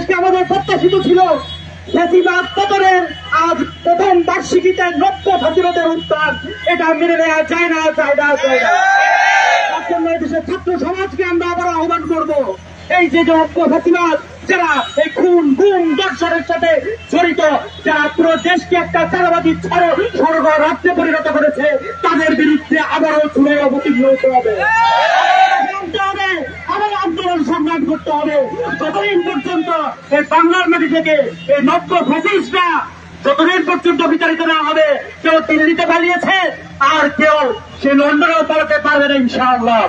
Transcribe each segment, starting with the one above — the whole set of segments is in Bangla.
আজকে আমাদের প্রত্যাশিত ছিল ফ্যাসিবাদ পতনের আজ প্রথম বার্ষিকীতে নব্য ফাঁসিবাদের উত্থান, এটা মেনে নেওয়া যায় না। তার জন্য দেশের ছাত্র সমাজকে আমরা আবার আহ্বান করব, এই যে নব্য ফাঁসিবাদ যারা এই খুন গুম দর্শনের সাথে জড়িত, যারা পুরো দেশকে একটা চাঁদাবাদী স্বর্গ রাজ্যে পরিণত করেছে, তাদের বিরুদ্ধে আবারও চুলে অবতীর্ণ হতে হবে, আবার আন্দোলন সংগ্রাম করতে হবে। যতদিন পর্যন্ত এই বাংলার মাটি থেকে এই নব্য ফ্যাসিস্টরা যতদিন পর্যন্ত বিচারিত না হবে, কেউ দিল্লিতে পালিয়েছে আর কেউ সে লন্ডনেও পালাতে পারবে না ইনশাআল্লাহ।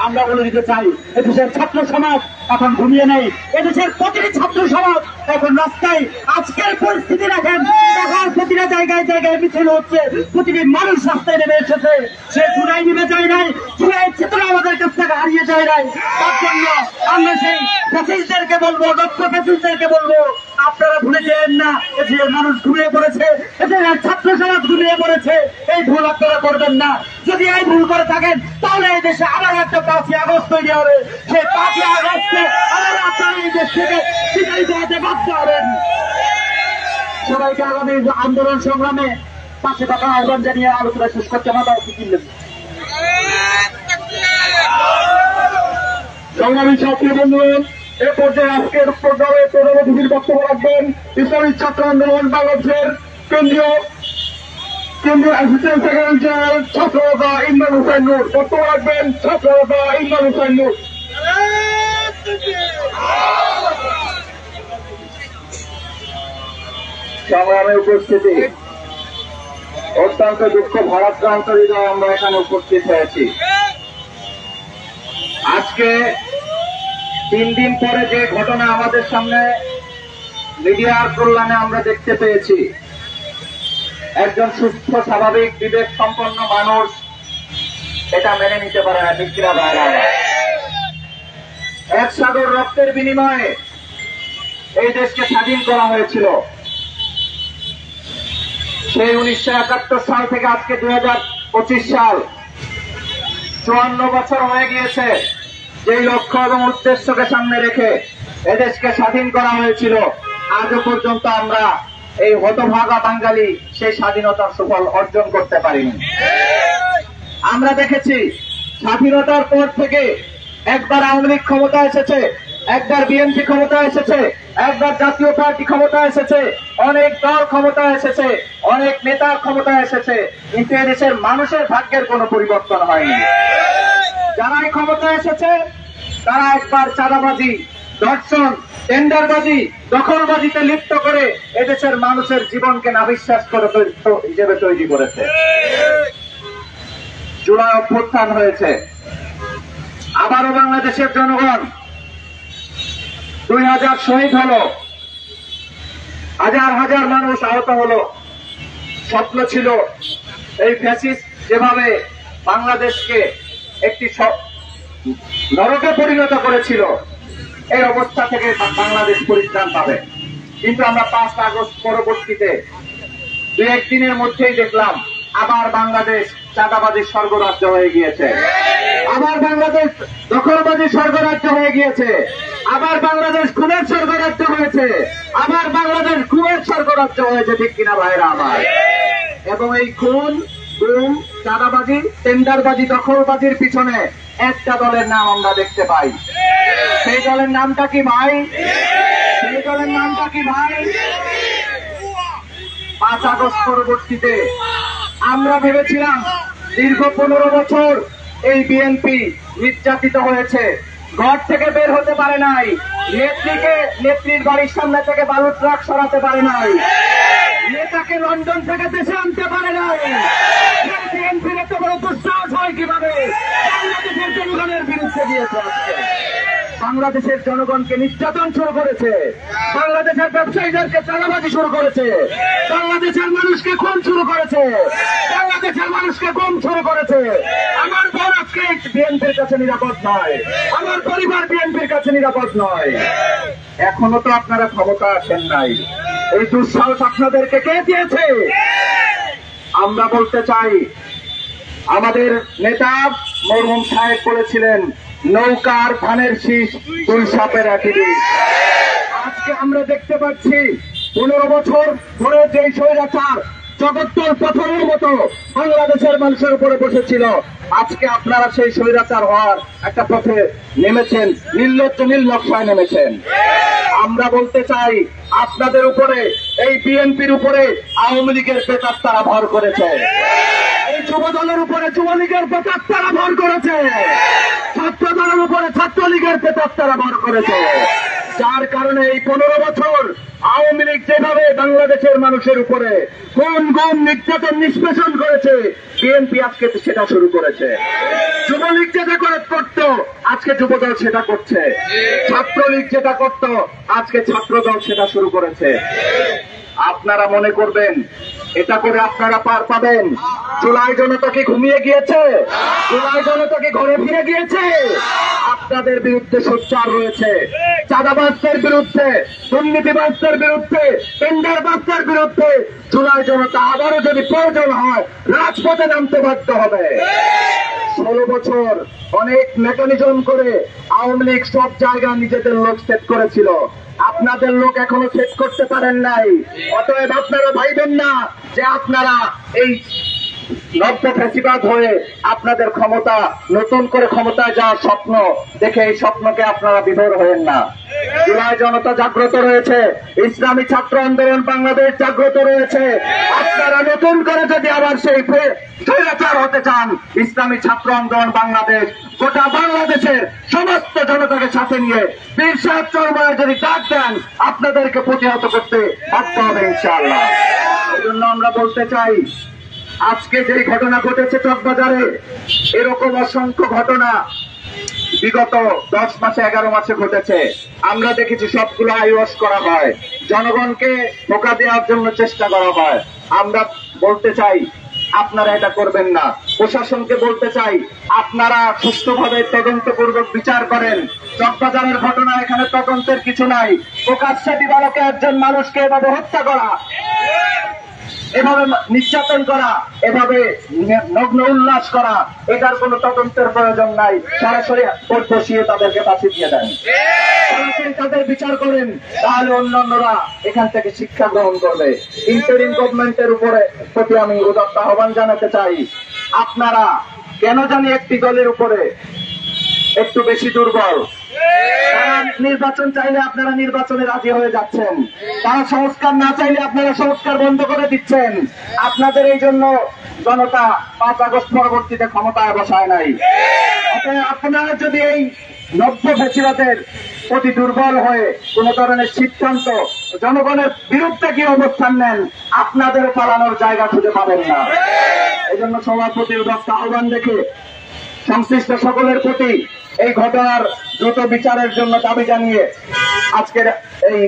আমরা বলে দিতে চাই, এদেশের ছাত্র সমাজ এখন ঘুমিয়ে নেই, এদেশের প্রতিটি ছাত্র সমাজ এখন রাস্তায়। আজকের পরিস্থিতি দেখেন, ঢাকার প্রতিটা জায়গায় জায়গায় মিছিল হচ্ছে, প্রতিটি মানুষ রাস্তায় নেমে এসেছে। সে জুলাই নেমে যায় নাই, জুলাই চেতনা আমাদের কাছ থেকে হারিয়ে যায় নাই। তার জন্য আমরা সেই ফ্যাসিস্টদেরকে বলবো, নব্য ফ্যাসিস্টদেরকে বলবো, আপনারা ভুলে যেন না যে মানুষ ঘুমিয়ে পড়েছে, এদের ছাত্র সমাজ ঘুমিয়ে পড়েছে। এই ভুল আপনারা করবেন না। যদি এই ভুল করে থাকেন তাহলে এই দেশে আবার একটা 5ই আগস্ট তৈরি হবে। সেই 5ই আগস্টে আবার আপনারা এই দেশ থেকে বিদায় দেওয়াতে বাধ্য হবেন। সবাইকে আগামী আন্দোলন সংগ্রামে পাশে থাকার আহ্বান জানিয়ে আলোচনা শেষ করতে আমার কিনলেন। সংগ্রামী ছাত্রী বন্ধুগণ, এ পর্যায়ে আজকের প্রোগ্রামে প্রধান অতিথির বক্তব্য রাখবেন ইসলামী ছাত্র আন্দোলন বাংলাদেশের কেন্দ্রীয় অ্যাসিস্ট্যান্ট সেক্রেটারি জেনারেল ছাত্রনেতা ইমরান হোসেন নূর। বক্তব্য রাখবেন ছাত্রনেতা ইমরান হোসেন নূর। সংগ্রামে উপস্থিতি, অত্যন্ত দুঃখ ভারাক্রান্ত হৃদয় আমরা এখানে উপস্থিত হয়েছি। আজকে 3 দিন পরে যে ঘটনা আমাদের সামনে মিডিয়ার কল্যাণে আমরা দেখতে পেয়েছি, একজন সুস্থ স্বাভাবিক বিবেক সম্পন্ন মানুষ এটা মেনে নিতে পারে না। বিক্রা ভাইরা, এক সাগর রক্তের বিনিময়ে এই দেশকে স্বাধীন করা হয়েছিল। সেই 1971 সাল থেকে আজকে 2025 সাল, 54 বছর হয়ে গিয়েছে। যেই লক্ষ্য এবং উদ্দেশ্যকে সামনে রেখে এদেশকে স্বাধীন করা হয়েছিল, আজও পর্যন্ত আমরা এই হতভাগা বাঙালি সেই স্বাধীনতার সুফল অর্জন করতে পারিনি। আমরা দেখেছি স্বাধীনতার পর থেকে একবার আওয়ামী লীগ ক্ষমতা এসেছে, একবার বিএনপি ক্ষমতা এসেছে, একবার জাতীয় পার্টি ক্ষমতা এসেছে, অনেক দল ক্ষমতা এসেছে, অনেক নেতা ক্ষমতা এসেছে, কিন্তু এদেশের মানুষের ভাগ্যের কোনো পরিবর্তন হয়নি। যারাই ক্ষমতা এসেছে তারা একবার চাঁদাবাজি, ধর্ষণ, টেন্ডারবাজি, দখলবাজিতে লিপ্ত করে এদেশের মানুষের জীবনকে নাবিশ্বাস করে হিসেবে তৈরি করেছে। জুলাই অভ্যুত্থান হয়েছে, আবারও বাংলাদেশের জনগণ 2000 শহীদ হলো, হাজার হাজার মানুষ আহত হলো। স্বপ্ন ছিল এই ফ্যাসিস্ট যেভাবে বাংলাদেশকে একটি নরকে পরিণত করেছিল, এই অবস্থা থেকে বাংলাদেশ পরিত্রাণ পাবে। কিন্তু আমরা 5 আগস্ট পরবর্তীতে 2-1 দিনের মধ্যেই দেখলাম আবার বাংলাদেশ চাঁদাবাজির স্বর্গরাজ্য হয়ে গিয়েছে, আবার বাংলাদেশ দখলবাজির স্বর্গরাজ্য হয়ে গিয়েছে, আবার বাংলাদেশ খুনের স্বর্গরাজ্য হয়েছে, আবার বাংলাদেশ খুনের স্বর্গরাজ্য হয়েছে। ঠিক কিনা ভাইরা আমার? এবং এই খুন, গুম, চাঁদাবাজি, টেন্ডারবাজি, দখলবাজির পিছনে একটা দলের নাম আমরা দেখতে পাই। সেই দলের নামটা কি ভাই? সেই দলের নামটা কি ভাই? 5 আগস্ট পরবর্তীতে আমরা ভেবেছিলাম দীর্ঘ 15 বছর এই বিএনপি নির্যাতিত হয়েছে, ঘর থেকে বের হতে পারে নাই, নেত্রীর বাড়ির সামনে থেকে বালু ট্রাক সরাতে পারে নাই, নেতাকে লন্ডন থেকে দেশে আনতে পারে নাই। বিএনপির এত বড় দুঃসাহস হয় কিভাবে বাংলাদেশের জনগণের বিরুদ্ধে দিয়েছে? বাংলাদেশের জনগণকে নির্যাতন শুরু করেছে, বাংলাদেশের ব্যবসায়ীদেরকে চাঁদাবাজি শুরু করেছে, বাংলাদেশের মানুষকে খুন শুরু করেছে, বাংলাদেশের মানুষকে গুম শুরু করেছে। আমার বোন আজকে বিএনপির কাছে নিরাপদ নয়, আমার পরিবার বিএনপির কাছে নিরাপদ নয়। এখনো তো আপনারা ক্ষমতা আসেন নাই, এই দুঃসাহস আপনাদেরকে কে দিয়েছে? আমরা বলতে চাই, আমাদের নেতা মরহুম সাহেব বলেছিলেন, নৌকার ধানের শীষ 2 সাপের একই বিষ। আমরা দেখতে পাচ্ছি 15 বছর ধরে যে স্বৈরাচার জগদ্দল পাথরের মতো বাংলাদেশের মানুষের উপরে বসেছিল, আজকে আপনারা সেই স্বৈরাচার হওয়ার একটা পথে নেমেছেন, নির্লজ্জ নির্লক্ষায় নেমেছেন। আমরা বলতে চাই, আপনাদের উপরে, এই বিএনপির উপরে আওয়ামী লীগের প্রেতাত্মারা ভর করেছে, এই যুব দলের উপরে যুবলীগের প্রেতাত্মারা ভর করেছে, ছাত্র দলের উপরে ছাত্রলীগের প্রেতাত্মারা ভর করেছে, যার কারণে এই 15 বছর আওয়ামী লীগ যেভাবে বাংলাদেশের মানুষের উপরে কোন গুম নির্যাতন নিষ্পেষণ করেছে, বিএনপি আজকে সেটা শুরু করেছে। যুবলীগ যেটা করত, আজকে যুবদল সেটা করছে। ছাত্রলীগ যেটা করত, আজকে ছাত্রদল সেটা শুরু করেছে। আপনারা মনে করবেন এটা করে আপনারা পার পাবেন? জুলাই জনতা কি ঘুমিয়ে গিয়েছে? জুলাই জনতা কি ঘরে ফিরে গিয়েছে? আপনাদের বিরুদ্ধে সোচ্চার রয়েছে, চাঁদাবাজদের বিরুদ্ধে, দুর্নীতিবাজদের বিরুদ্ধে, টেন্ডারবাজদের বিরুদ্ধে জুলাই জনতা আবারও যদি প্রয়োজন হয় রাজপথে নামতে বাধ্য হবে। 16 বছর অনেক মেকানিজম করে আওয়ামী লীগ সব জায়গায় নিজেদের লোক সেট করেছিল, আপনাদের লোক এখনো সেট করতে পারেন নাই। অতএব আপনারা ভাইবেন না যে আপনারা এই নব্য ফ্যাসিবাদ হয়ে আপনাদের ক্ষমতা, নতুন করে ক্ষমতায় যাওয়ার স্বপ্ন দেখে এই স্বপ্নকে আপনারা বিভোর হবেন না। জুলাই জনতা জাগ্রত রয়েছে, ইসলামী ছাত্র আন্দোলন বাংলাদেশ জাগ্রত রয়েছে। আপনারা নতুন করে যদি আবার সেই স্বৈরাচার হতে চান, ইসলামী ছাত্র আন্দোলন বাংলাদেশ গোটা বাংলাদেশের সমস্ত জনতাকে সাথে নিয়ে বীর সাহেব চরমায় যদি ডাক দেন, আপনাদেরকে প্রতিহত করতে বাধ্য হবে ইনশাআল্লাহ। এই জন্য আমরা বলতে চাই, আজকে যে ঘটনা ঘটেছে চকবাজারে, এরকম অসংখ্য ঘটনা বিগত 10 মাসে 11 মাসে ঘটেছে। আমরা দেখেছি সবগুলো আইওয়াশ করা হয়, জনগণকে ধোঁকা দেওয়ার জন্য চেষ্টা করা হয়। আমরা বলতে চাই আপনারা এটা করবেন না। প্রশাসনকে বলতে চাই আপনারা সুষ্ঠুভাবে তদন্তপূর্বক বিচার করেন। চকবাজারের ঘটনা, এখানে তদন্তের কিছু নাই। প্রকাশ্যে দিবালোকে একজন মানুষকে এভাবে হত্যা করা, এভাবে নির্যাতন করা, এভাবে নগ্ন উল্লাস করা, এটার কোনো তদন্তের প্রয়োজন নাই। সরাসরি কোর্ট বসিয়ে তাদেরকে ফাঁসি দিয়ে দেন, সরাসরি তাদের বিচার করেন, তাহলে অন্যান্যরা এখান থেকে শিক্ষা গ্রহণ করবে। ইন্টারিম গভর্নমেন্টের উপরে প্রতি আমি উদাত্ত আহ্বান জানাতে চাই, আপনারা কেন জানি একটি দলের উপরে একটু বেশি দুর্বল। তারা নির্বাচন চাইলে আপনারা নির্বাচনে রাজি হয়ে যাচ্ছেন, তারা সংস্কার না চাইলে আপনারা সংস্কার বন্ধ করে দিচ্ছেন। আপনাদের এই জন্য জনতা 5 আগস্ট পরবর্তীতে ক্ষমতায় বসায় নাই। আপনারা যদি এই নব্য ফ্যাসিবাদের প্রতি দুর্বল হয়ে কোন ধরনের সিদ্ধান্ত, জনগণের বিরুদ্ধে কি অবস্থান নেন, আপনাদের পালানোর জায়গা খুঁজে পাবেন না। এই জন্য সবার প্রতি উদাত্ত আহ্বান রেখে সংশ্লিষ্ট সকলের প্রতি এই ঘটনার দ্রুত বিচারের জন্য দাবি জানিয়ে আজকের এই